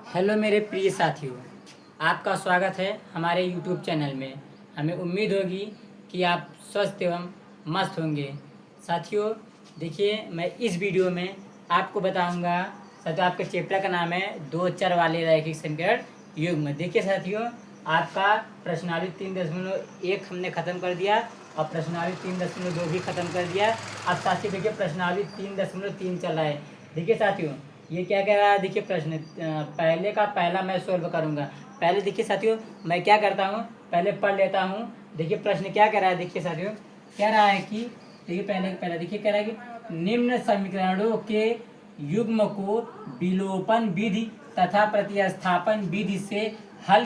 Hello मेरे प्रिय साथियों, आपका स्वागत है हमारे यूट्यूब चैनल में। हमें उम्मीद होगी कि आप स्वस्थ एवं मस्त होंगे। साथियों देखिए, मैं इस वीडियो में आपको बताऊंगा। साथियों, आपके चैप्टर का नाम है दो चर वाले रैखिक समीकरण युग्म। देखिए साथियों, आपका प्रश्नावली 3.1 हमने ख़त्म कर दिया और प्रश्नावली 3.2 भी ख़त्म कर दिया। अब साथियों देखिए, प्रश्नावली 3.3 चल रहा है। देखिए साथियों, ये क्या कह रहा है, देखिए प्रश्न पहले का पहला मैं सोल्व करूंगा। पहले देखिए साथियों, मैं क्या करता हूँ, पहले पढ़ लेता हूँ। देखिए प्रश्न क्या कह रहा है। देखिए साथियों, कह रहा है कि देखिए पहले देखिए कह रहा है कि निम्न समीकरणों के युग्म को विलोपन विधि तथा प्रतिस्थापन विधि से हल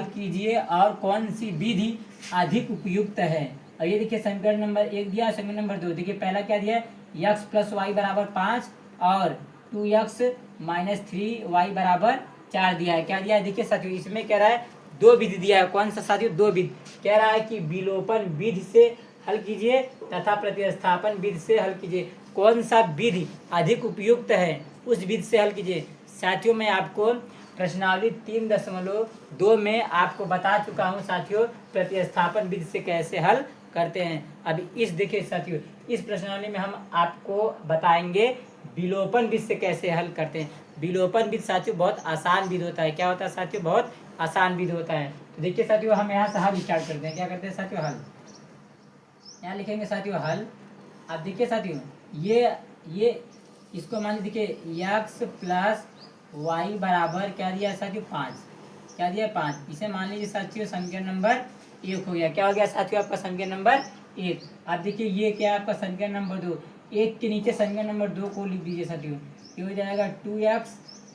कीजिए और कौन सी विधि अधिक उपयुक्त है। और ये देखिए समीकरण नंबर 1 दिया, समीकरण नंबर 2 देखिए पहला क्या दिया है, x प्लस वाई बराबर 5 और 2x माइनस 3y बराबर 4 दिया है। क्या दिया है देखिए साथियों, इसमें कह रहा है दो विधि दिया है। कौन सा साथियों, दो विधि। कह रहा है कि विलोपन विधि से हल कीजिए तथा प्रतिस्थापन विधि से हल कीजिए। कौन सा विधि अधिक उपयुक्त है, उस विधि से हल कीजिए। साथियों मैं आपको प्रश्नावली 3.2 में आपको बता चुका हूँ साथियों, प्रतिस्थापन विधि से कैसे हल करते हैं। अभी इस देखिए साथियों, इस प्रश्नावली में हम आपको बताएंगे विलोपन विधि से कैसे हल करते हैं। विलोपन विधि साथियों बहुत आसान विधि होता है। क्या होता है साथियों, बहुत आसान विधि होता है। तो देखिए साथियों, हम यहाँ से हल स्टार्ट करते हैं। क्या करते हैं साथियों, हल यहाँ लिखेंगे साथियों, हल। अब देखिए साथियों, ये इसको मान लीजिए, देखिए x प्लस वाई बराबर क्या दिया है साथियों, 5। क्या दिया है, 5। इसे मान लीजिए साथियों समीकरण नंबर 1 हो गया। क्या हो गया साथियों, आपका समीकरण नंबर 1। अब देखिए ये क्या है, आपका समीकरण नंबर 2। 1 के नीचे समीकरण नंबर 2 को लिख दीजिए साथियों। ये हो जाएगा 2x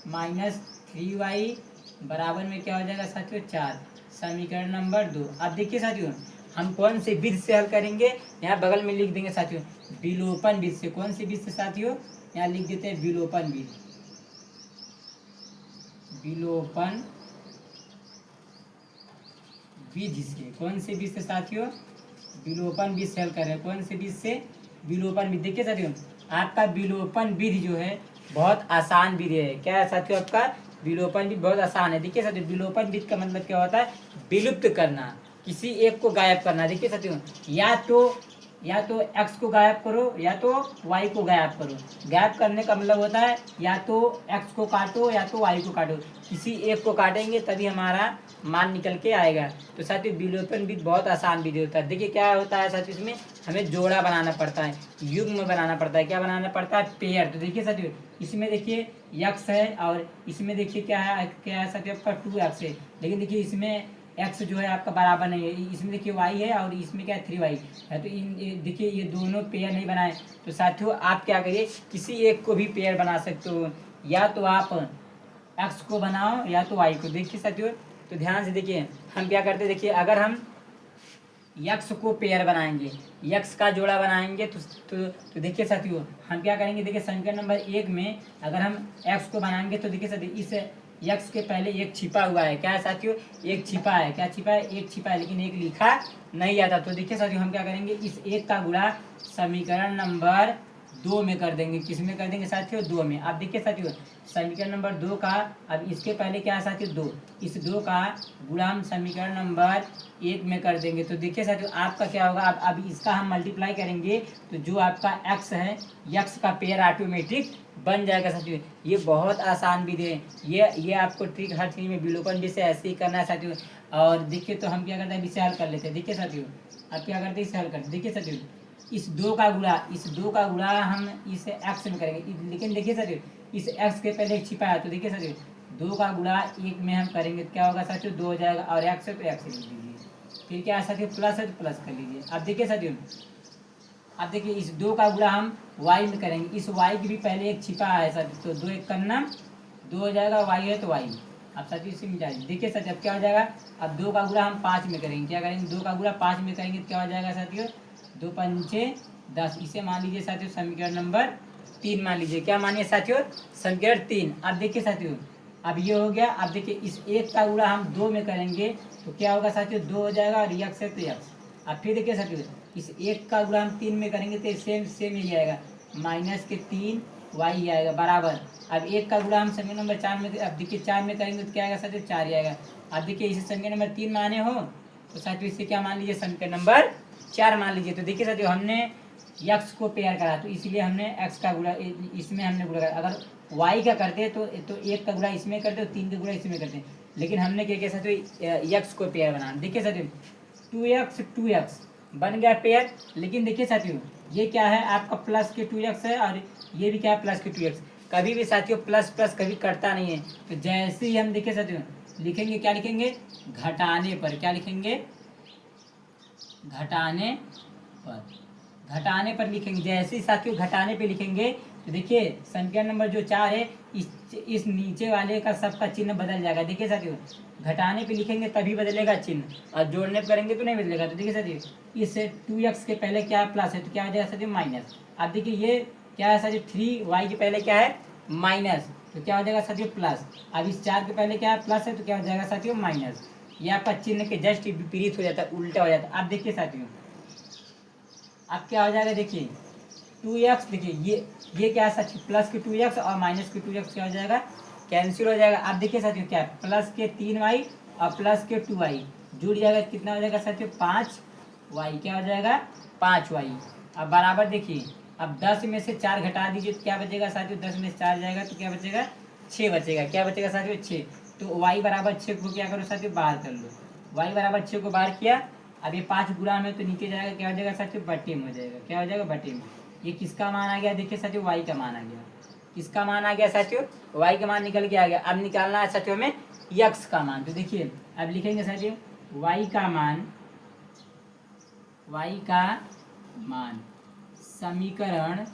माइनस 3y बराबर में क्या हो जाएगा साथियों, 4। समीकरण नंबर 2। अब देखिए साथियों, हम कौन से विधि से हल करेंगे, यहाँ बगल में लिख देंगे साथियों, विलोपन विधि से। कौन सी विधि से साथियों, यहाँ लिख देते हैं विलोपन विधि। विलोपन विधि से। कौन सी विधि से साथियों, विलोपन विधि से हल कर रहे हैं। कौन सी विधि से, विलोपन विधि। देखिए साथियों, आपका विलोपन विधि जो है बहुत आसान विधि है। क्या है साथियों, आपका विलोपन विधि बहुत आसान है। देखिए साथियों, विलोपन विधि का मतलब क्या होता है, विलुप्त करना, किसी एक को गायब करना। देखिए साथियों, या तो x को गायब करो या तो y को गायब करो। गायब करने का मतलब होता है या तो x को काटो या तो y को काटो। किसी एक को काटेंगे तभी हमारा मान निकल के आएगा। तो साथियों विलोपन विधि बहुत आसान विधि होता है। देखिए क्या होता है साथियों, इसमें हमें जोड़ा बनाना पड़ता है, युग्म बनाना पड़ता है। क्या बनाना पड़ता है, पेयर। तो देखिए साथियों, इसमें देखिए x है और इसमें देखिए क्या है साथियों, आपका 2x है। लेकिन देखिए इसमें x जो है आपका बराबर नहीं है। इसमें देखिए y है और इसमें क्या है 3y है। तो देखिए ये दोनों पेयर नहीं बनाए। तो साथियों आप क्या करिए, किसी एक को भी पेयर बना सकते हो। या तो आप x को बनाओ या तो y को। देखिए साथियों, तो ध्यान से देखिए हम क्या करते हैं। देखिए अगर हम यक्स को पेयर बनाएंगे, यक्स का जोड़ा बनाएंगे तो देखिए साथियों हम क्या करेंगे। देखिए समीकरण नंबर 1 में अगर हम एक्स को बनाएंगे तो देखिए साथियों इस यक्स के पहले एक छिपा हुआ है। क्या है साथियों, एक छिपा है। क्या छिपा है, एक छिपा है, लेकिन एक लिखा नहीं आता। तो देखिए साथियों हम क्या करेंगे, इस एक का गुणा समीकरण नंबर 2 में कर देंगे। किस में कर देंगे साथियों, 2 में। अब देखिए साथियों समीकरण नंबर 2 का, अब इसके पहले क्या है साथियों, 2। इस 2 का गुणा हम समीकरण नंबर 1 में कर देंगे। तो देखिए साथियों आपका क्या होगा, अब इसका हम मल्टीप्लाई करेंगे तो जो आपका x है, यक्स का पेयर ऑटोमेटिक बन जाएगा साथियों। ये बहुत आसान विधि है। ये आपको ट्रिक हर चीज़ में विलोपन विधि से ऐसे ही करना है साथियों। और देखिए तो हम क्या करते हैं, इसे हल कर लेते हैं। देखिए साथियों अब क्या करते हैं, इसे हल करते। देखिए साथियों इस 2 का गुणा हम इस x में करेंगे। लेकिन देखिए साथियों इस x के पहले एक छिपा है। तो देखिए साथियों 2 का गुणा 1 में हम करेंगे क्या होगा साथियों, 2 हो जाएगा। और x है तो x लिख दीजिए। फिर क्या है साथियों, प्लस है तो प्लस कर लीजिए। अब देखिए साथियों, अब देखिए इस 2 का गुणा हम y में करेंगे। इस y की भी पहले एक छिपा है साथियों, तो 2 एक करना 2 हो जाएगा, y है तो y। अब साथियों इसे मिटा दीजिए। देखिए साथियों अब क्या हो जाएगा, अब 2 का गुणा हम 5 में करेंगे। क्या करेंगे, 2 का गुणा 5 में करेंगे तो क्या हो जाएगा साथियों, 2 पंचे 10। इसे मान लीजिए साथियों समीकरण नंबर 3 मान लीजिए। क्या मानिए साथियों, समीकरण 3। अब देखिए साथियों अब ये हो गया। अब देखिए इस 1 का गुणा हम 2 में करेंगे तो क्या होगा साथियों, 2 हो जाएगा और यक्स है तो यक्स। अब फिर देखिए साथियों इस 1 का गुणा हम 3 में करेंगे तो सेम सेम ही आएगा, -3 वाई आएगा बराबर। अब 1 का गुणा हम समीकरण नंबर 4 में, अब देखिए 4 में करेंगे तो क्या आएगा साथियों, 4 ही आएगा। अब देखिए इसे समीकरण नंबर 3 माने हो तो साथियों इसे क्या मान लीजिए, समीकरण नंबर 4 मान लीजिए। तो देखिए साथियों हमने x को पेयर करा तो इसलिए हमने x का गुणा इसमें हमने गुणा करा। अगर y का करते तो 1 का गुणा इसमें करते, 3 का गुणा इसमें करते, लेकिन हमने क्या किया साथियों, x को पेयर बनाना। देखिए साथियों 2x 2x बन गया पेयर। लेकिन देखिए साथियों ये क्या है, आपका प्लस के 2x है और ये भी क्या है, प्लस के 2x। कभी भी साथियों प्लस प्लस कभी कटता नहीं है। तो जैसे ही हम देखिए साथियों लिखेंगे, क्या लिखेंगे, घटाने पर, क्या लिखेंगे, घटाने पर, घटाने पर लिखेंगे। जैसे ही साथियों घटाने पे लिखेंगे तो देखिए समीकरण नंबर जो 4 है, इस नीचे वाले का सबका चिन्ह बदल जाएगा। देखिए साथियों घटाने पे लिखेंगे तभी बदलेगा चिन्ह, और जोड़ने पे करेंगे तो नहीं बदलेगा। तो देखिए साथियों इस 2x के पहले क्या प्लस है तो क्या हो जाएगा साथियों, माइनस। अब देखिए ये क्या है साथियों, 3y के पहले क्या है, माइनस, तो क्या हो जाएगा साथियों, प्लस। अब इस 4 के पहले क्या है, प्लस है, तो क्या हो जाएगा साथियों, माइनस। ये आपका चिन्ह के जस्ट विपरीत हो जाता है, उल्टा हो जाता है। अब देखिए साथियों अब क्या हो जाएगा, देखिए 2x, देखिए ये क्या है साथियों, प्लस के 2x और माइनस के 2x क्या हो जाएगा, कैंसिल हो जाएगा। अब देखिए साथियों क्या है, प्लस के 3y और प्लस के 2y जुड़ जाएगा, कितना हो जाएगा साथियों, 5y, क्या हो जाएगा, 5y। अब बराबर देखिए, अब 10 में से 4 घटा दीजिए तो क्या बचेगा साथियों, 10 में से 4 जाएगा तो क्या बचेगा, 6 बचेगा। क्या बचेगा साथियों, 6। तो y बराबर 6 को क्या करो साथियों, बाहर कर लो। y बराबर 6 को बाहर किया। अब ये 5 गुणा में तो नीचे जाएगा, क्या हो जाएगा साथियों, बटे में हो जाएगा। क्या हो जाएगा, बटे में। ये किसका मान आ गया, देखिए साथियों y का मान आ गया। किसका मान आ गया साथियों, y का मान निकल के आ गया। अब निकालना है साथियों हमें x का मान। तो देखिए अब लिखेंगे साथियों y का मान, y का मान समीकरण,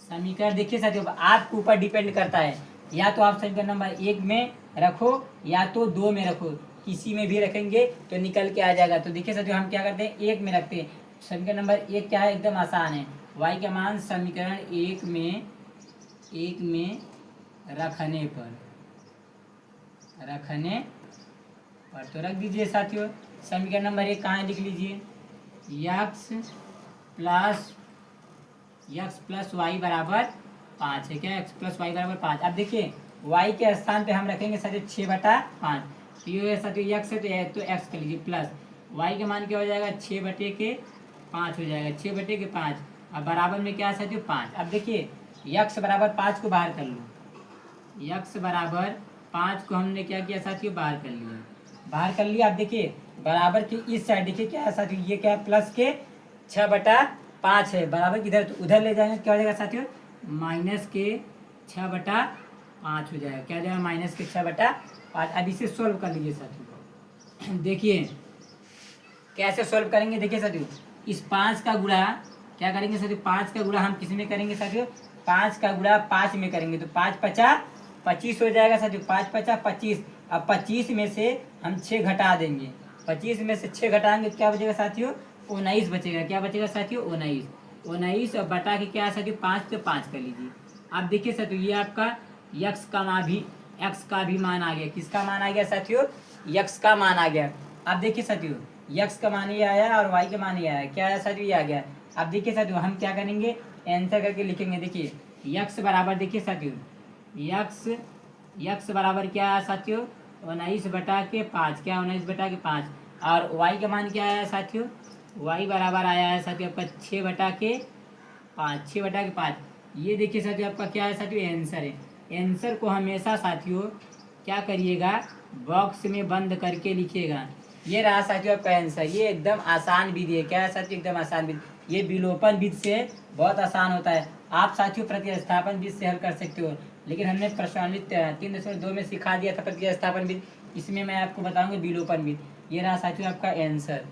समीकरण देखिए साथियों आपके ऊपर डिपेंड करता है, या तो आप समीकरण नंबर 1 में रखो या तो 2 में रखो, किसी में भी रखेंगे तो निकल के आ जाएगा। तो देखिए साथियों हम क्या करते हैं, 1 में रखते हैं। समीकरण नंबर 1 क्या है, एकदम आसान है, y का मान समीकरण 1 में रखने पर, रखने पर तो रख दीजिए साथियों। समीकरण नंबर 1 कहाँ है, लिख लीजिए, x प्लस वाई बराबर 5 है। क्या x प्लस वाई बराबर 5। अब देखिए y के स्थान पे हम रखेंगे साथियों 6/5। तो ये साथियों x है तो x कर लीजिए, प्लस y का मान क्या हो जाएगा, 6/5 हो जाएगा, 6/5। अब बराबर में क्या है साथियों, 5। अब देखिए x बराबर 5 को बाहर कर लो, x बराबर 5 को हमने क्या किया साथियों, बाहर कर लिया, बाहर कर लिया। अब देखिए बराबर के इस साइड देखिए क्या है साथियों, ये क्या है, प्लस के 6/5 है, बराबर इधर तो उधर ले जाएंगे, क्या हो जाएगा साथियों, माइनस के 6/5 हो जाएगा। क्या हो जाएगा, माइनस के 6/5। अब इसे सोल्व कर लीजिए साथियों। देखिए कैसे सोल्व करेंगे, देखिए साथियों इस 5 का गुणा क्या करेंगे साथियों, 5 का गुणा हम किस में करेंगे साथियों, 5 का गुणा 5 में करेंगे तो 5×5 = 25 हो जाएगा साथियों, 5×5 = 25। अब 25 में से हम 6 घटा देंगे, 25 में से 6 घटाएंगे तो क्या बचेगा साथियों, 19 बचेगा। क्या बचेगा साथियों, 19 और बटा के क्या है साथियों, 5 तो 5 कर लीजिए। अब देखिए साथियों ये आपका x का भी मान आ गया। किसका मान आ गया साथियों, x का मान आ गया। अब देखिए साथियों x का मान ये आया और y का मान ये आया, क्या आया साथियों, ये आ गया। अब देखिए साथियों हम क्या करेंगे, आंसर करके लिखेंगे। देखिए x बराबर, देखिए साथियों x बराबर क्या आया साथियों, 19/5। क्या 19/5। और y का मान क्या आया साथियों, y बराबर आया है साथियों आपका 6/5, 6/5। ये देखिए साथियों आपका क्या है साथियों, आंसर है। आंसर को हमेशा साथियों क्या करिएगा, बॉक्स में बंद करके लिखिएगा। ये रहा साथियों आपका आंसर। ये एकदम आसान विधि है, क्या है साथियों, एकदम आसान विधि। ये विलोपन विधि से बहुत आसान होता है। आप साथियों प्रतिस्थापन विधि से हल कर सकते हो, लेकिन हमने प्रश्नावली 3.2 में सिखा दिया था प्रतिस्थापन विधि, इसमें मैं आपको बताऊंगा विलोपन विधि। ये रहा साथियों आपका आंसर।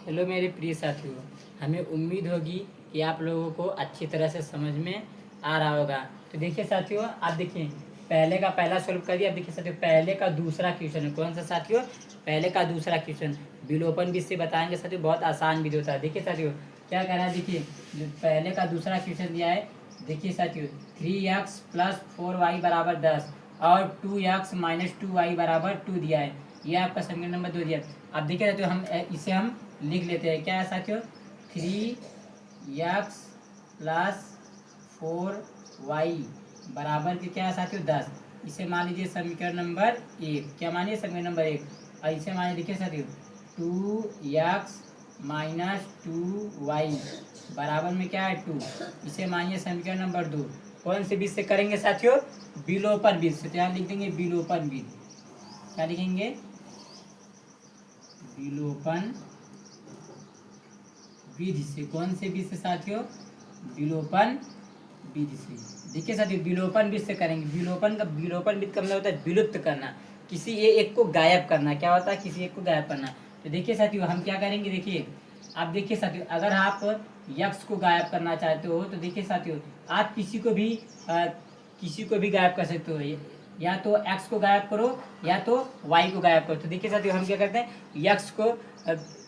हेलो मेरे प्रिय साथियों, हमें उम्मीद होगी कि आप लोगों को अच्छी तरह से समझ में आ रहा होगा। तो देखिए साथियों आप देखिए पहले का पहला सोल्व कर दिया। अब देखिए साथियों पहले का दूसरा क्वेश्चन है, कौन सा साथियों, पहले का दूसरा क्वेश्चन विलोपन विधि से बताएंगे साथियों, बहुत आसान विधि होता है। देखिए साथियों क्या कह रहा है, देखिए जो पहले का दूसरा क्वेश्चन दिया है, देखिए साथियों 3x + 4y = 10 और 2x - 2y = 2 दिया है। ये आपका समीकरण नंबर 2 दिया। अब देखिए साथियों इसे हम लिख लेते हैं। क्या है साथियों, 3x प्लस 4y बराबर के क्या है साथियों 10। इसे मान लीजिए समीकरण नंबर 1। क्या मानिए समीकरण नंबर 1। और इसे मानिए देखिए साथियों 2x माइनस 2y बराबर में क्या है 2। इसे मानिए समीकरण नंबर 2। कौन से विधि से करेंगे साथियों? विलोपन विधि से। तो यहाँ लिख देंगे विलोपन विधि। क्या लिखेंगे? विलोपन विधि से। कौन से विधि से साथियों? विलोपन विधि से। देखिए साथियों विलोपन विधि से करेंगे। विलोपन विधि का मतलब होता है विलुप्त करना, किसी एक को गायब करना। क्या होता है? किसी एक को गायब करना। तो देखिए साथियों हम क्या करेंगे, देखिए आप देखिए साथियों अगर आप यक्स को गायब करना चाहते हो तो देखिए साथियों आप किसी को भी गायब कर सकते हो। या तो एक्स को गायब करो या तो वाई को गायब करो। तो देखिए साथियों हम क्या करते हैं, यक्स को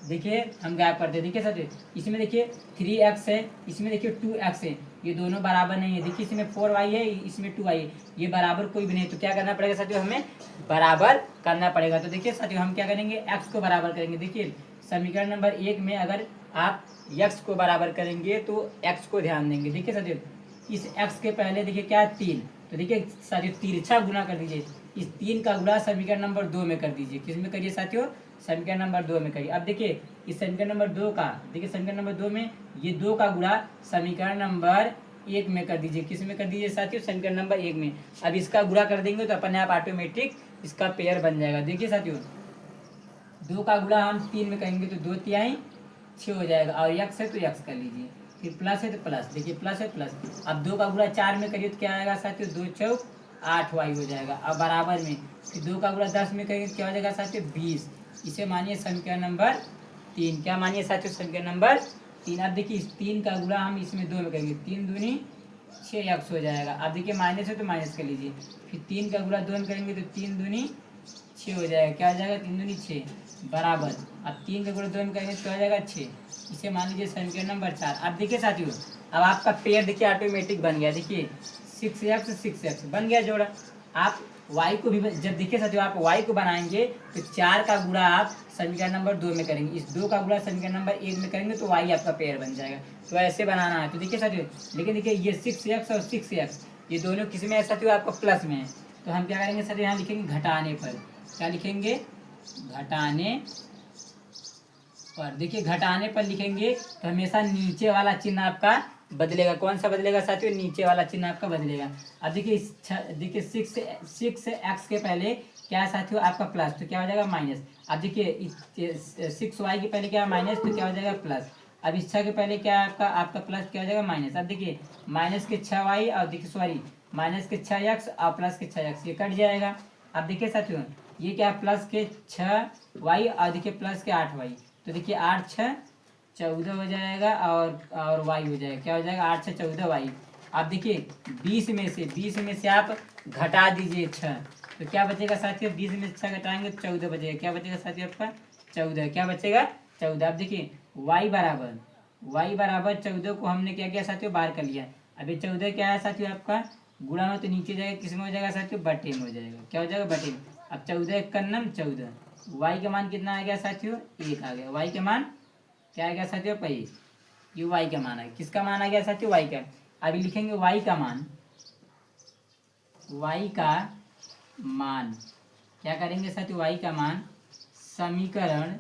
देखिए हम गायब करते हैं। देखिए साथियों इसमें देखिए 3x है, इसमें देखिए 2x है, ये दोनों बराबर नहीं है। देखिए इसमें 4y है, इसमें 2y है, ये बराबर कोई भी नहीं। तो क्या करना पड़ेगा साथियों, हमें बराबर करना पड़ेगा। तो देखिए साथियों हम क्या करेंगे, x को बराबर करेंगे। देखिए समीकरण नंबर 1 में अगर आप x को बराबर करेंगे तो x को ध्यान देंगे। देखिए साथियों इस x के पहले देखिए क्या है 3। तो देखिए साथियों तिरछा गुना कर दीजिए। इस 3 का गुणा समीकरण नंबर 2 में कर दीजिए। किस में करिए साथियों? समीकरण नंबर 2 में करिए। अब देखिए इस समीकरण नंबर 2 का, देखिए समीकरण नंबर 2 में ये 2 का गुणा समीकरण नंबर 1 में कर दीजिए। किस में कर दीजिए साथियों? समीकरण नंबर 1 में। अब इसका गुणा कर देंगे तो अपने आप ऑटोमेटिक इसका पेयर बन जाएगा। देखिए साथियों 2 का गुणा हम 3 में करेंगे तो 2 तिहाई 6 हो जाएगा। और यक्स है तो यक्स कर लीजिए, फिर प्लस है तो प्लस। देखिए प्लस है प्लस। अब 2 का गुणा 4 में करिए तो क्या आएगा साथियों? 2 चौक 8y हो जाएगा। अब बराबर में फिर 2 का गुणा 10 में करेंगे तो क्या हो जाएगा साथियों? 20। इसे मानिए समीकरण नंबर 3। क्या मानिए साथियों? समीकरण नंबर 3। अब देखिए इस 3 का गुणा हम इसमें 2 में करेंगे, 3 दूनी 6x हो जाएगा। अब देखिए माइनस है तो माइनस कर लीजिए, फिर 3 का गुणा 2 में करेंगे तो 3 दूनी 6 हो जाएगा। क्या हो जाएगा? 3 दूनी 6 बराबर। अब 3 का गुणा 2 में करेंगे तो क्या हो जाएगा? 6। इसे मान लीजिए समीकरण नंबर 4। अब देखिए साथियों अब आपका पेयर देखिए ऑटोमेटिक बन गया। देखिए 6x बन गया जोड़ा। आप y को भी जब देखिए साथियों आप y को बनाएंगे तो 4 का गुणा आप समीकरण नंबर 2 में करेंगे, इस 2 का गुणा समीकरण नंबर 1 में करेंगे तो y आपका पेयर बन जाएगा। तो ऐसे बनाना है। तो देखिए साथियों लेकिन देखिए ये 6x और 6x ये दोनों किस में है साथियों? आपको प्लस में है। तो हम क्या करेंगे साथियों, यहाँ लिखेंगे घटाने पर। क्या लिखेंगे? घटाने पर। देखिए घटाने पर लिखेंगे तो हमेशा नीचे वाला चिन्ह आपका बदलेगा। कौन सा बदलेगा साथियों? नीचे वाला चिन्ह आपका बदलेगा। अब देखिए देखिए 6x के पहले क्या है साथियों? आपका प्लस, तो क्या हो जाएगा? माइनस। अब देखिए 6y के पहले क्या है? माइनस, तो क्या हो जाएगा? प्लस। अब इस 6 के पहले क्या है आपका प्लस, क्या हो जाएगा? माइनस। अब देखिए माइनस के 6y और देखिए सॉरी माइनस के 6x और प्लस के 6x ये कट जाएगा। अब देखिए साथियों ये क्या है? प्लस के 6y और देखिए प्लस के 8y। तो देखिए 8 6 14 हो जाएगा और y हो जाएगा। क्या हो जाएगा? 8 6 14 y। आप देखिए 20 में से आप घटा दीजिए 6, तो क्या बचेगा साथियों? 20 में से 6 घटाएंगे तो 14 बचेगा। क्या बचेगा साथियों आपका? 14। क्या बचेगा? 14। अब देखिए y बराबर 14 को हमने क्या किया साथियों? बाहर कर लिया। अब ये 14 क्या है साथियों? आपका गुणा में तो नीचे जाएगा, किस में हो जाएगा साथियों? बटे में हो जाएगा। क्या हो जाएगा? बटे में। अब 14 एक कन्नम 14, y का मान कितना आ गया साथियों? 1 आ गया। y का मान क्या आ गया साथियों? पई। ये y का मान है। किसका मान आ गया साथियों? y का। अभी लिखेंगे y का मान। y का मान क्या करेंगे साथियों? y का मान समीकरण,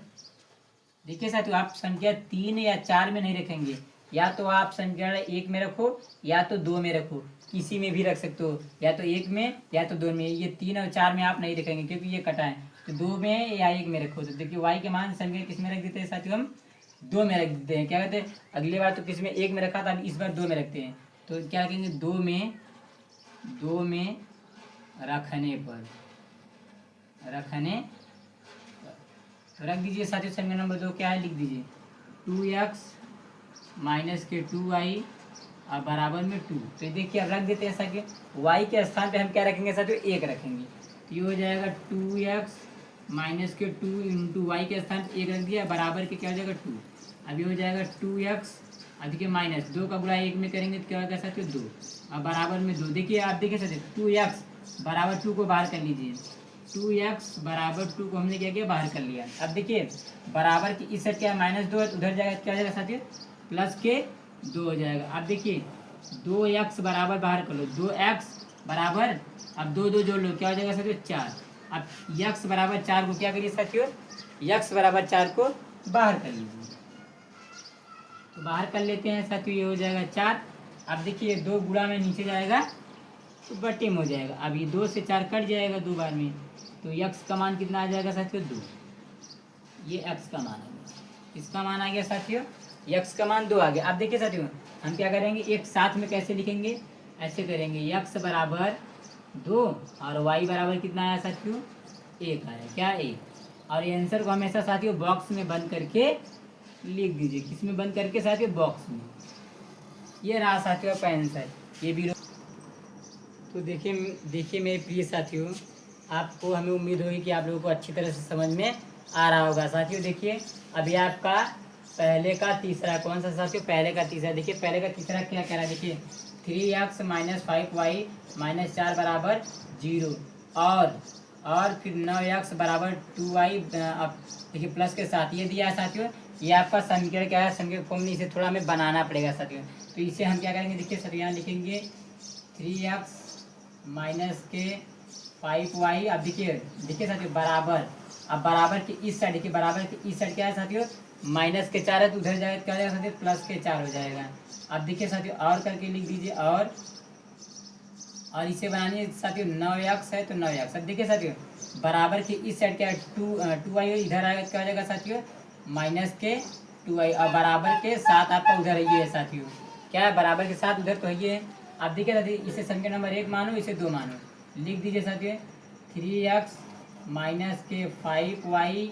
देखिए साथियों आप संख्या 3 या 4 में नहीं रखेंगे, या तो आप समीकरण 1 में रखो या तो 2 में रखो, किसी में भी रख सकते हो, या तो 1 में या तो 2 में। ये 3 और 4 में आप नहीं रखेंगे क्योंकि ये कटा है। तो 2 में या 1 में रखो। तो देखिए y के मान समीकरण किस में रख देते हैं साथियों? हम 2 में रख देते हैं। क्या कहते हैं? अगली बार तो किस में 1 में रखा था, इस बार 2 में रखते हैं। तो क्या कहेंगे? 2 में रखने तो रख दीजिए साथियों। समीकरण नंबर 2 क्या है? लिख दीजिए 2x माइनस के 2y और बराबर में 2। तो देखिए अब रख देते हैं साथियों, y के स्थान पे हम क्या रखेंगे साथियों? 1 रखेंगे। तो ये हो जाएगा 2x माइनस के 2 इंटू वाई के स्थान पे 1 रख दिया, बराबर के क्या हो जाएगा? 2। अभी हो जाएगा 2x, अब देखिए माइनस 2 का गुणा 1 में करेंगे तो क्या होगा साथियों? 2 और बराबर में 2। देखिए आप देखिए साथियों 2x बराबर 2 को बाहर कर लीजिए। 2x बराबर 2 को हमने क्या किया? बाहर कर लिया। अब देखिए बराबर की इस साइड क्या है? -2 है तो उधर जाएगा क्या हो जाएगा साथियों? प्लस के 2 हो जाएगा। अब देखिए 2x बराबर बाहर कर लो, 2x बराबर, अब 2 जोड़ लो, क्या हो जाएगा साथियों 4। अब x बराबर 4 को क्या करिए साथियों, x बराबर 4 को बाहर कर लीजिए, तो बाहर कर लेते हैं साथियों, ये हो जाएगा 4। अब देखिए 2 गुणा में नीचे जाएगा तो बट्टे में हो जाएगा। अब ये 2 से 4 कट जाएगा 2 बार में, तो x का मान कितना आ जाएगा साथियों 2। ये x का मान आ गया, इसका मान आ गया साथियों, x का मान 2 आ गया। अब देखिए साथियों हम क्या करेंगे, एक साथ में कैसे लिखेंगे, ऐसे करेंगे, x बराबर 2 और y बराबर कितना आया साथियों 1 आया, क्या 1। और ये आंसर को हमेशा साथियों बॉक्स में बंद करके लिख दीजिए, किस में बंद करके साथियों, बॉक्स में। ये रहा साथियों आपका आंसर, ये भी। तो देखिए देखिए मेरे प्रिय साथियों, आपको, हमें उम्मीद होगी कि आप लोगों को अच्छी तरह से समझ में आ रहा होगा। साथियों देखिए अभी आपका पहले का तीसरा कौन सा साथियों, पहले का तीसरा, देखिए पहले का तीसरा क्या कह रहा है, देखिए 3x माइनस 5y माइनस 4 बराबर 0, और फिर 9x बराबर 2y, अब देखिए प्लस के साथ ये दिया है साथियों। ये आपका समीकरण क्या है, समीकरण फॉर्म में इसे थोड़ा हमें बनाना पड़ेगा साथियों। तो इसे हम क्या करेंगे, देखिए साथियों यहाँ लिखेंगे 3x माइनस के 5y। अब देखिए देखिए साथियों बराबर, अब बराबर के इस साइड, देखिए बराबर के इस साइड क्या है साथियों, माइनस के 4 है तो उधर जाएगा, क्या हो जाएगा साथियों प्लस के 4 हो जाएगा। अब देखिए साथियों और करके लिख दीजिए, और इसे बनानी है साथियों 9x है तो 9x। अब देखिए साथियों बराबर के इस साइड क्या है 2y, इधर आएगा तो क्या हो जाएगा साथियों माइनस के 2y, और बराबर के 7 आपका उधर है साथियों, क्या है बराबर के 7 उधर तो है। अब देखिए साथियों इसे समीकरण नंबर 1 मानो, इसे 2 मानो, लिख दीजिए साथियों 3x माइनस के 5y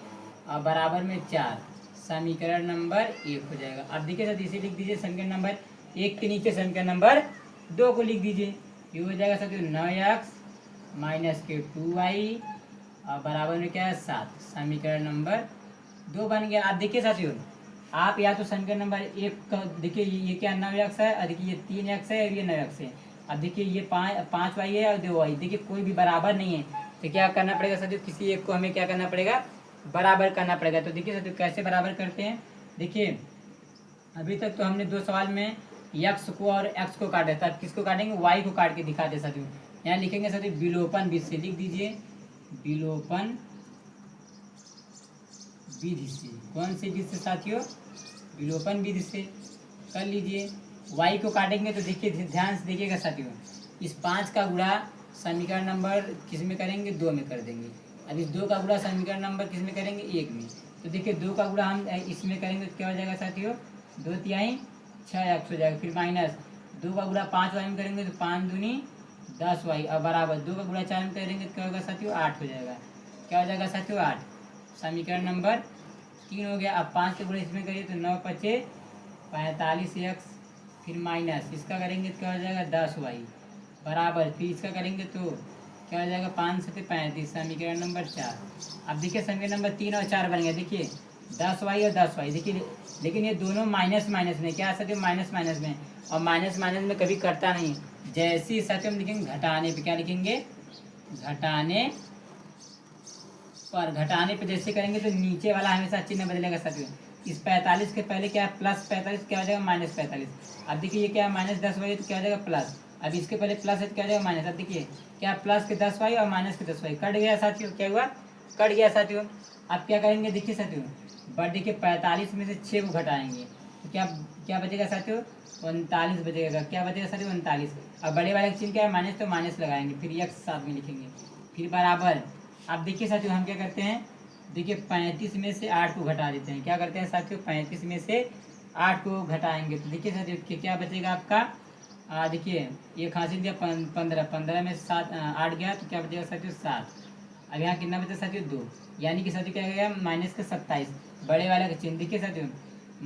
और बराबर में 4, समीकरण नंबर 1 हो जाएगा। अब देखिए साथियों इसे लिख दीजिए समीकरण नंबर 1 के नीचे समीकरण नंबर 2 को लिख दीजिए, ये हो जाएगा साथियों 9x माइनस के 2y और बराबर में क्या है 7, समीकरण नंबर 2 बन गया। आप देखिए साथियों, आप या तो समीकरण नंबर 1 का देखिए, ये क्या 9x है, और देखिए ये 3x है और ये 9x है। अब देखिए ये 5y है और 2y, देखिए कोई भी बराबर नहीं है, तो क्या करना पड़ेगा साथियों, किसी एक को हमें क्या करना पड़ेगा, बराबर करना पड़ेगा। तो देखिए साथियों कैसे बराबर करते हैं, देखिए अभी तक तो हमने 2 सवाल में x को और x को काटा था, किसको काटेंगे, y को काट के दिखाते साथियों। यहाँ लिखेंगे साथियों विलोपन विधि से, लिख दीजिए विलोपन विधि से, कौन सी विधि से साथियों, विलोपन विधि से कर लीजिए। y को काटेंगे तो देखिए ध्यान से देखिएगा साथियों, इस 5 का गुणा समीकरण नंबर किस में करेंगे, 2 में कर देंगे। अब इस 2 का गुणा समीकरण नंबर किस में करेंगे, 1 में। तो देखिए 2 का गुणा हम इसमें करेंगे तो क्या हो जाएगा साथियों 2 तिहाई 6x हो जाएगा, फिर माइनस 2 का गुणा 5y में करेंगे तो 5 दूनी 10y, और बराबर 2 का गुणा 4 में करेंगे तो क्या होगा साथियों 8 हो जाएगा, क्या हो जाएगा साथियों 8, समीकरण नंबर 3 हो गया। अब 5 के गुणा इसमें करिए तो 9 पचे 45x, फिर माइनस इसका करेंगे तो क्या हो जाएगा 10y, बराबर फिर इसका करेंगे तो क्या हो जाएगा 5 से 35, समीकरण नंबर 4। अब देखिए समीकरण नंबर 3 और 4 बन गया, देखिए 10y और 10y, देखिए लेकिन ये दोनों माइनस माइनस में, क्या साथियों माइनस माइनस में, और माइनस माइनस में कभी करता नहीं। जैसे ही साथियों हम लिखेंगे घटाने पे, क्या लिखेंगे घटाने पर, घटाने पे जैसे करेंगे तो नीचे वाला हमेशा चिन्ह बदलेगा साथियों। इस 45 के पहले क्या है प्लस 45, क्या हो जाएगा माइनस 45। अब देखिए ये क्या है माइनस 10y तो क्या हो जाएगा प्लस, अब इसके पहले प्लस है तो क्या हो जाएगा माइनस। अब देखिए क्या प्लस के 10y और माइनस के 10y कट गया साथियों, क्या हुआ कट गया साथियों। अब क्या करेंगे देखिए साथियों, बट देखिए 45 में से 6 को घटाएंगे तो क्या क्या बचेगा साथियों 39 बचेगा, क्या बचेगा साथियों 39। अब बड़े वाले का चिन्ह क्या है माइनस, तो माइनस लगाएंगे, फिर x साथ में लिखेंगे, फिर बराबर। अब देखिए साथियों हम क्या करते हैं, देखिए 35 में से 8 को घटा देते हैं, क्या करते हैं साथियों 35 में से 8 को घटाएंगे तो देखिए साथियों क्या बचेगा आपका, देखिए ये हासिल दिया 15, 15 में 8 गया तो क्या बचेगा साथियों 7। अब यहाँ कितना बचा साथियों 2, यानी कि साथियों क्या गया माइनस का 27, बड़े वाले का चिन्ह देखिए साथियों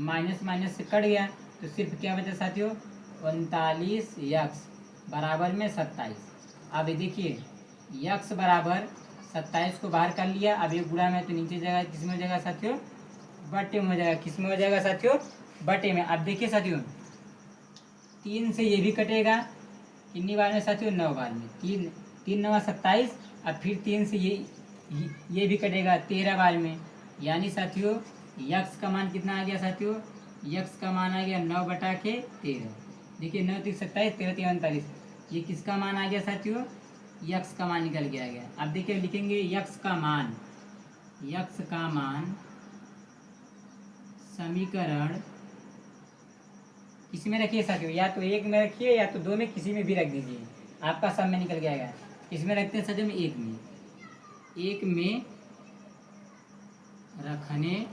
माइनस माइनस से कट गया तो सिर्फ क्या बचा साथियों 39x बराबर में 27। अब ये देखिए x बराबर 27 को बाहर कर लिया, अब ये गुणा में तो नीचे जाएगा, किस में हो जाएगा साथियों बटे में हो जाएगा, किस में हो जाएगा साथियों बटे में। अब देखिए साथियों 3 से ये भी कटेगा, कितनी बार में साथियों 9 बार में, 3 3 9 27, अब फिर 3 से ये भी कटेगा 13 बार में, यानी साथियों x का मान कितना आ गया साथियों, यक्स का मान आ गया 9/13। देखिए 9 3 27, 13 3 39। ये किसका मान आ गया साथियों? यक्स का मान निकल के आ गया। अब देखिए लिखेंगे यक्स का मान, यक्स का मान समीकरण किसी में रखिए साथियों, या तो एक में रखिए या तो दो में, किसी में भी रख दीजिए, आपका सब में निकल के आएगा। किसमें रखते हैं साथियों? में एक में, एक में रखने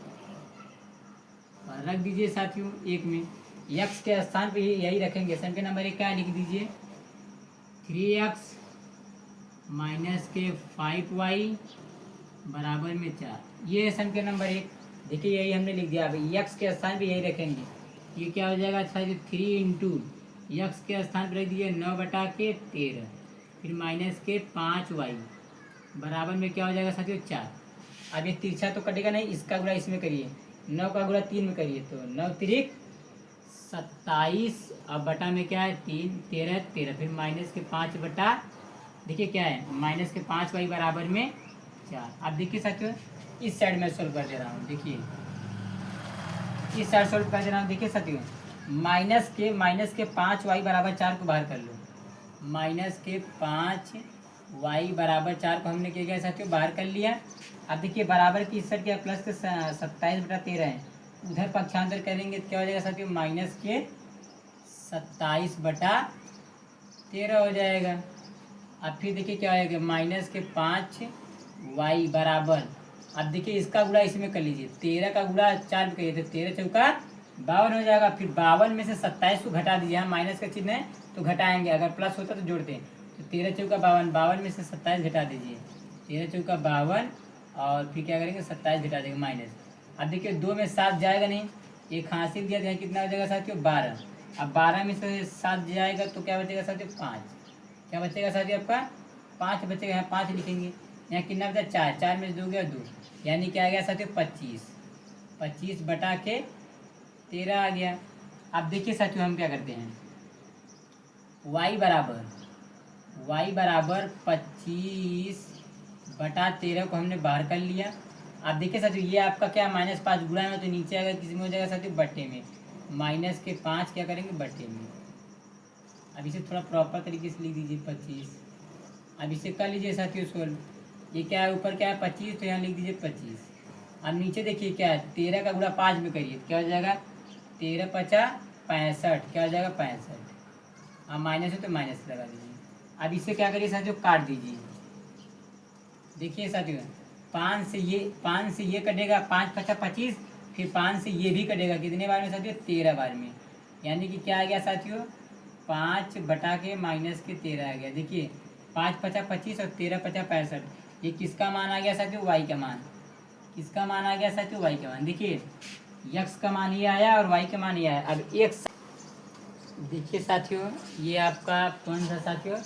और रख दीजिए साथियों एक में। यक्स के स्थान पे यही रखेंगे। समीकरण नंबर 1 क्या लिख दीजिए? 3x माइनस के 5y बराबर में 4। ये है समीकरण नंबर 1। देखिए यही हमने लिख दिया। अभी यक्स के स्थान पे यही रखेंगे। ये क्या हो जाएगा साथियों? 3 इंटू यक्स के स्थान पर रख दीजिए 9/13, फिर माइनस के 5y बराबर में क्या हो जाएगा साथियों? 4। अब ये तिरछा तो कटेगा नहीं, इसका गुणा इसमें करिए, 9 का गुणा 3 में करिए तो 9 तिरिक 27। अब बटा में क्या है? 3 13 13, फिर माइनस के 5 बटा, देखिए क्या है? माइनस के 5y बराबर में 4। अब देखिए साथियों इस साइड में सोल्व कर दे रहा हूँ। देखिए इस साइड सोल्व कर दे रहा हूँ। देखिए साथियों माइनस के 5y बराबर 4 को बाहर कर लो। माइनस के 5y बराबर 4 को हमने क्या किया साथियों? बाहर कर लिया। अब देखिए बराबर की इस साइड क्या? प्लस के 27/13 है, उधर पक्षांतर करेंगे तो क्या हो जाएगा साथियों? माइनस के 27/13 हो जाएगा। अब फिर देखिए क्या आएगा? माइनस के 5y बराबर, अब देखिए इसका गुणा इसमें कर लीजिए, 13 का गुणा 4 में करिए तो 13 चौका 52 हो जाएगा। फिर 52 में से 27 को घटा दीजिए। यहाँ माइनस का चिन्ह है तो घटाएंगे, अगर प्लस होता तो जोड़ते हैं। तो 13 चौका 52, 52 में से 27 घटा दीजिए, 13 चौका 52, और फिर क्या करेंगे? 27 घटा देंगे माइनस। अब देखिए 2 में 7 जाएगा नहीं, एक हासिल दिया तो कितना हो जाएगा साथियों? 12। अब 12 में से 7 जाएगा तो क्या बचेगा साथियों? 5। क्या बचेगा साथियों? आपका 5 बचेगा। यहाँ 5 लिखेंगे। यहाँ कितना बचा? 4, 4 में से 2 गया 2, यानी क्या आ गया साथियों? 25। 25/13 आ गया। अब देखिए साथियों हम क्या करते हैं? y बराबर 25/13 को हमने बाहर कर लिया। अब देखिए साथियों ये आपका क्या? -5 गुणा में तो नीचे आएगा, किसी में हो जाएगा साथियों? बट्टे में। माइनस के 5 क्या करेंगे? बट्टे में। अब इसे थोड़ा प्रॉपर तरीके से लिख दीजिए 25। अब इसे कर लीजिए साथियों सोल्व। ये क्या है? ऊपर क्या है? 25, तो यहाँ लिख दीजिए 25। अब नीचे देखिए क्या है? 13 का गुणा 5 में करिए क्या हो जाएगा? 13 5 65, क्या हो जाएगा? 65। अब माइनस है तो माइनस लगा दीजिए। अब इसे क्या करिए साथियों? काट दीजिए। देखिए साथियों 5 से ये कटेगा, 5 5 25, फिर 5 से ये भी कटेगा। कितने बार में साथियों? 13 बार में। यानी कि क्या आ गया साथियों? 5 बटा के माइनस के 13 आ गया। देखिए 5 5 25 और 13 5 65। ये किसका मान आ गया साथियों? वाई का मान। किसका मान आ गया साथियों? वाई का मान। देखिए यक्स का मान ये आया और वाई का मान ये आया। अब एक देखिए साथियों ये आपका कौन सा साथियों?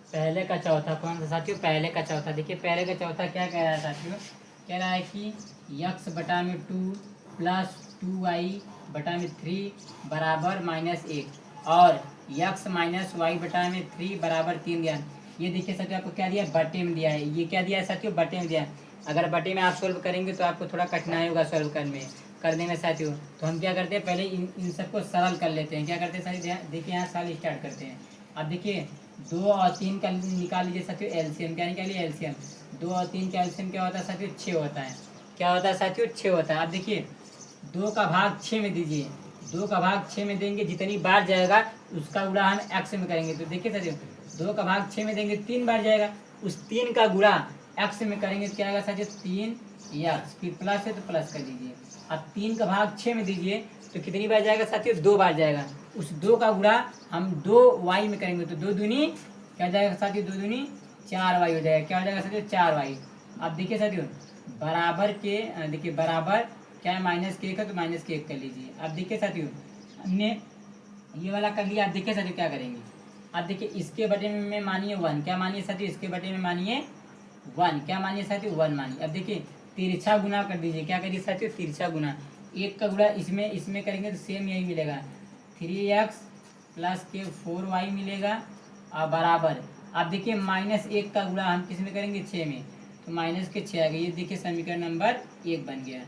पहले का चौथा। कौन सा साथियों? पहले का चौथा। देखिए पहले का चौथा क्या कह रहा है साथियों? कह रहा है कि यक्स बटा में 2 प्लस 2y बटा में 3 बराबर -1, और यक्स माइनस वाई बटा में 3 बराबर 3 दिया। ये देखिए साथियों आपको क्या दिया? बटे में दिया है। ये क्या दिया है साथियों? बटे में दिया है। अगर बटे में आप सोल्व करेंगे तो आपको थोड़ा कठिनाई होगा सोल्व करने में साथियों। तो हम क्या करते हैं? पहले इन सबको सरल कर लेते हैं। क्या करते हैं साथियों? देखिए यहाँ सरल स्टार्ट करते हैं। अब देखिए 2 और 3 का निकाल लीजिए साथियों एलसीएम। क्या निकालिए? एलसीएम। 2 और 3 का एलसीएम क्या होता है साथियों? 6 होता है। क्या होता है साथियों? 6 होता है। अब देखिए 2 का भाग 6 में दीजिए। 2 का भाग 6 में देंगे, जितनी बार जाएगा उसका गुणा हम एक्स में करेंगे। तो देखिए साथियों 2 का भाग 6 में देंगे, 3 बार जाएगा, उस 3 का गुणा एक्स में करेंगे तो क्या आएगा साथियों? 3 एक्स, फिर प्लस है तो प्लस कर दीजिए। अब 3 का भाग 6 में दीजिए तो कितनी बार जाएगा साथियों? 2 बार जाएगा। उस 2 का गुणा हम 2y में करेंगे तो 2 दूनी क्या जाएगा साथियों? 2 दूनी 4y हो जाएगा। क्या हो जाएगा साथियों? 4y। अब देखिए साथियों बराबर के देखिए बराबर क्या है? माइनस के 1 है तो माइनस के 1 कर लीजिए। अब देखिए साथियों हमने ये वाला कर लिया। अब देखिए साथियों क्या करेंगे? अब देखिए इसके बटे में मानिए 1। क्या मानिए साथियों? इसके बटे में मानिए 1। क्या मानिए साथियों? 1 मानिए। अब देखिए तिरछा गुना कर दीजिए। क्या करिए साथियों? तिरछा गुना। 1 का गुणा इसमें करेंगे तो सेम यही मिलेगा, 3x प्लस के 4y मिलेगा, और बराबर। अब देखिए -1 का गुणा हम किस में करेंगे? 6 में, तो माइनस के 6 आ गए। ये देखिए समीकरण नंबर 1 बन गया।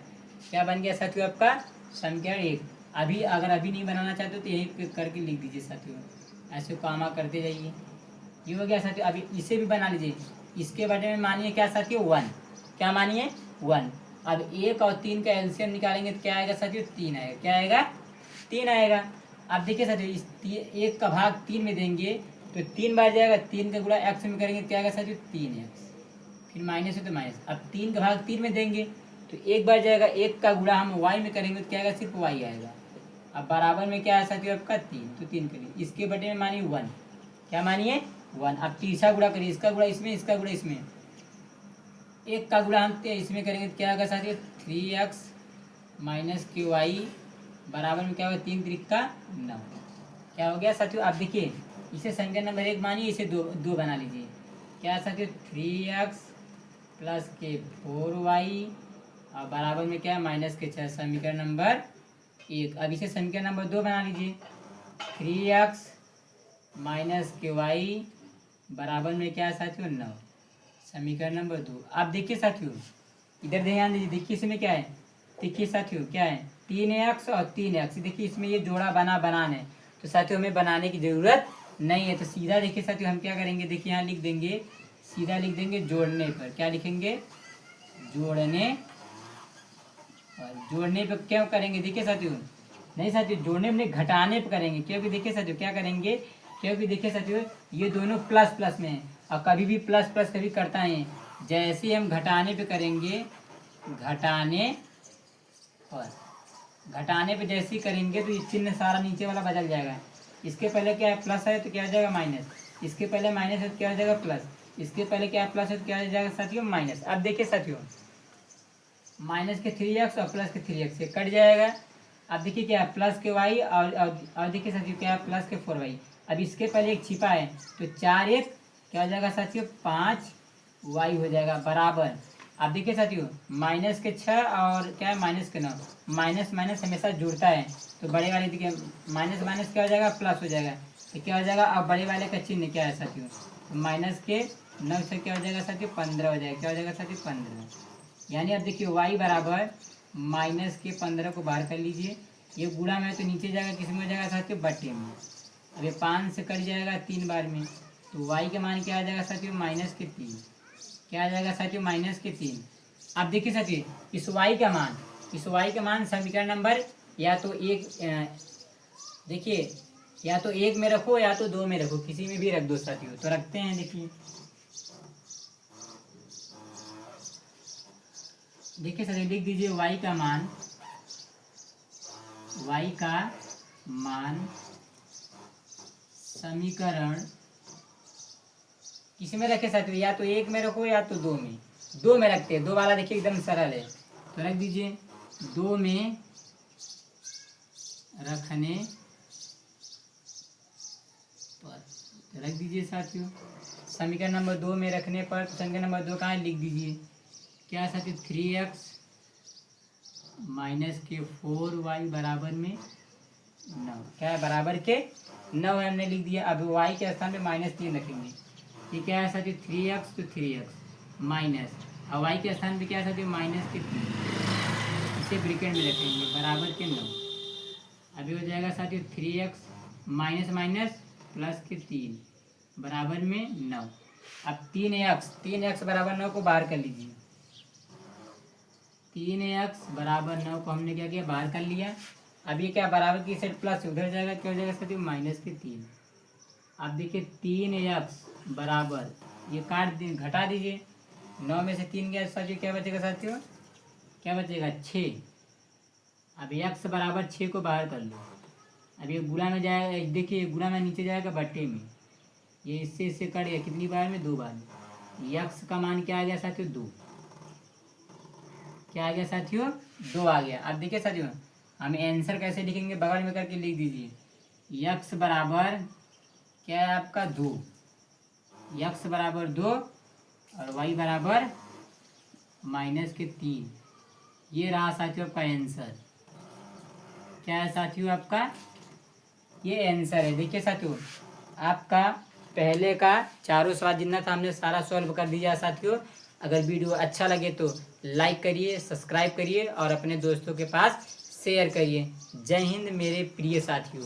क्या बन गया साथियों? आपका समीकरण 1। अभी अगर अभी नहीं बनाना चाहते हो तो यही करके लिख दीजिए साथियों, ऐसे कामा करते जाइए। ये हो गया साथियों। अभी इसे भी बना लीजिए। इसके बारे में मानिए क्या साथियों, 1। क्या मानिए, 1। अब 1 और 3 का एलसीएम निकालेंगे तो क्या आएगा साथियों, 3 आएगा। क्या आएगा, 3 आएगा। अब देखिए साथियों, इस 1 का भाग 3 में देंगे तो 3 बार जाएगा। 3 का गुणा x में करेंगे तो क्या आएगा साथियों, 3x। फिर माइनस है तो माइनस। अब 3 का भाग 3 में देंगे तो 1 बार जाएगा। 1 का गुणा हम y में करेंगे तो क्या आएगा, सिर्फ y आएगा। अब बराबर में क्या है साथियों आपका, 3, तो 3 करिए। इसके बटे में मानिए 1। क्या मानिए, 1। अब तीसरा गुणा करिए, इसका गुणा इसमें, इसका गुणा इसमें। 1 का गुणा हम इसमें करेंगे तो क्या आएगा साथियों, 3x माइनस के वाई बराबर में क्या होगा, 3 त्रिका 9। क्या हो गया साथियों, आप देखिए इसे संख्या नंबर 1 मानिए, इसे 2 बना लीजिए। क्या साथियों, 3x प्लस के 4y और बराबर में क्या है, माइनस के 6। समीकरण नंबर 1। अब इसे समीकरण नंबर 2 बना लीजिए। 3x माइनस के वाई बराबर में क्या है साथियों, 9। समीकरण नंबर 2। आप देखिए साथियों, इधर ध्यान दीजिए। देखिए इसमें क्या है, देखिए साथियों क्या है, 3x और 3x। देखिए इसमें ये जोड़ा बनाना है तो साथियों हमें बनाने की ज़रूरत नहीं है। तो सीधा देखिए साथियों हम क्या करेंगे, देखिए यहाँ लिख देंगे, सीधा लिख देंगे जोड़ने पर। क्या लिखेंगे, जोड़ने। और जोड़ने पर क्या करेंगे, देखिए साथियों, नहीं साथियों, जोड़ने में घटाने पर करेंगे। क्योंकि देखिए साथियों क्या करेंगे, क्योंकि देखिए साथियों ये दोनों प्लस प्लस में है और कभी भी प्लस प्लस कभी करता है। जैसे हम घटाने पे करेंगे, घटाने पर, घटाने पे जैसे ही करेंगे तो ये चिन्ह सारा नीचे वाला बदल जाएगा। इसके पहले क्या है, प्लस है तो क्या हो जाएगा माइनस। इसके पहले माइनस है तो क्या हो जाएगा प्लस। इसके पहले क्या है, प्लस है तो क्या हो जाएगा साथियों, माइनस। अब देखिए साथियों, माइनस के 3x और प्लस के 3x से कट जाएगा। अब देखिए क्या है, प्लस के y और देखिए साथियों क्या है, प्लस के 4y। अब इसके पहले एक छिपा है तो 4 क्या हो जाएगा साथियों, 5y हो जाएगा बराबर। अब देखिए साथियों, माइनस के 6 और क्या है, माइनस के 9। माइनस माइनस हमेशा जुड़ता है तो बड़े वाले देखिए, माइनस माइनस क्या हो जाएगा, प्लस हो जाएगा। तो क्या हो जाएगा, अब बड़े वाले का चिन्ह क्या है साथियों, तो माइनस के 9 से क्या हो जाएगा साथियों, 15 हो जाएगा। क्या हो जाएगा साथियों, 15। यानी अब देखिए y बराबर माइनस के 15 को बाहर कर लीजिए। ये गुणा में तो नीचे जाएगा, किस में हो जाएगा साथियों, बट्टे में। अब ये 5 से कट जाएगा 3 बार में तो y के मान क्या आ जाएगा साथियों, माइनस के 3। क्या आ जाएगा साथियों, माइनस के 3। अब देखिए साथियों इस y का मान, इस y का मान समीकरण नंबर या तो 1, देखिए या तो 1 में रखो या तो 2 में रखो, किसी में भी रख दो साथियों। तो रखते हैं, देखिए देखिए सर लिख दीजिए y का मान, y का मान समीकरण किसी में रखे साथियों, या तो 1 में रखो या तो 2 में। 2 में रखते हैं, 2 वाला देखिए एकदम सरल है तो रख दीजिए 2 में रखने पर। तो रख दीजिए साथियों समीकरण नंबर 2 में रखने पर। समीकरण नंबर 2 कहाँ है, लिख दीजिए। क्या साथियों, 3x माइनस के 4y बराबर में 9। क्या है, बराबर के 9 है, हमने लिख दिया। अब y के स्थान पे -3 रखेंगे। ये क्या है साथियों, 3x तो 3x माइनस, और y के स्थान पे क्या है साथियों, माइनस के 3। इसे ब्रैकेट में रखेंगे बराबर के 9। अभी हो जाएगा साथियों 3x माइनस माइनस प्लस के 3 बराबर में 9। अब 3x बराबर 9 को बाहर कर लीजिए। 3x बराबर 9 को हमने क्या किया, बाहर कर लिया। अब ये क्या, बराबर की साइड प्लस उधर जाएगा, क्या हो जाएगा साथियों, माइनस के 3। अब देखिए 3x बराबर, ये काट दी, घटा दीजिए। 9 में से 3 गया साथियों, क्या बचेगा साथियों, क्या बचेगा, 6। अब x बराबर 6 को बाहर कर लो। अब ये गुणा में जाएगा, देखिए गुणा में नीचे जाएगा बट्टे में। ये इससे कट गया, कितनी बार में, 2 बार में। x का मान क्या आ गया साथियों, 2। क्या आ गया साथियों, 2 आ गया। अब देखिए साथियों हम आंसर कैसे लिखेंगे, बगल में करके लिख दीजिए। x बराबर क्या है आपका, 2। x बराबर 2 और y बराबर माइनस के 3। ये रहा साथियों आपका आंसर। क्या है साथियों आपका, ये आंसर है। देखिए साथियों आपका पहले का चारों सवाल जितना था हमने सारा सॉल्व कर दिया साथियों। अगर वीडियो अच्छा लगे तो लाइक करिए, सब्सक्राइब करिए और अपने दोस्तों के पास शेयर करिए। जय हिंद मेरे प्रिय साथियों।